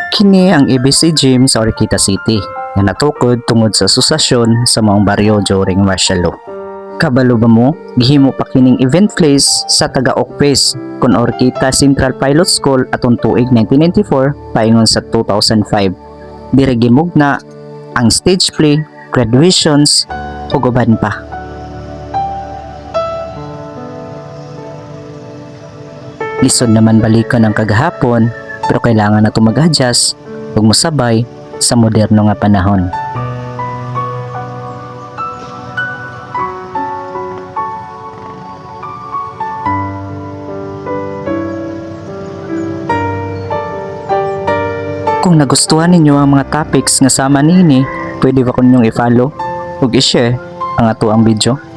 Kini ang ABC Gym sa Orquita City nga natukod tungod sa asosasyon sa maong baryo during martial law. Kabalo ba mo, gihimo pa kining event place sa taga-Okpes kun Orquita Central Pilot School atong tuig 1994 paingon sa 2005. Dire gimugna ang stage play, graduations ug uban pa. Lisod naman balikan ang kagahapon pero kailangan na mag-adjust ug mosabay sa moderno nga panahon. Kung nagustuhan ninyo ang mga topics nga sama niini, pwede ba kunyong i-follow ug i-share ang ato ang video?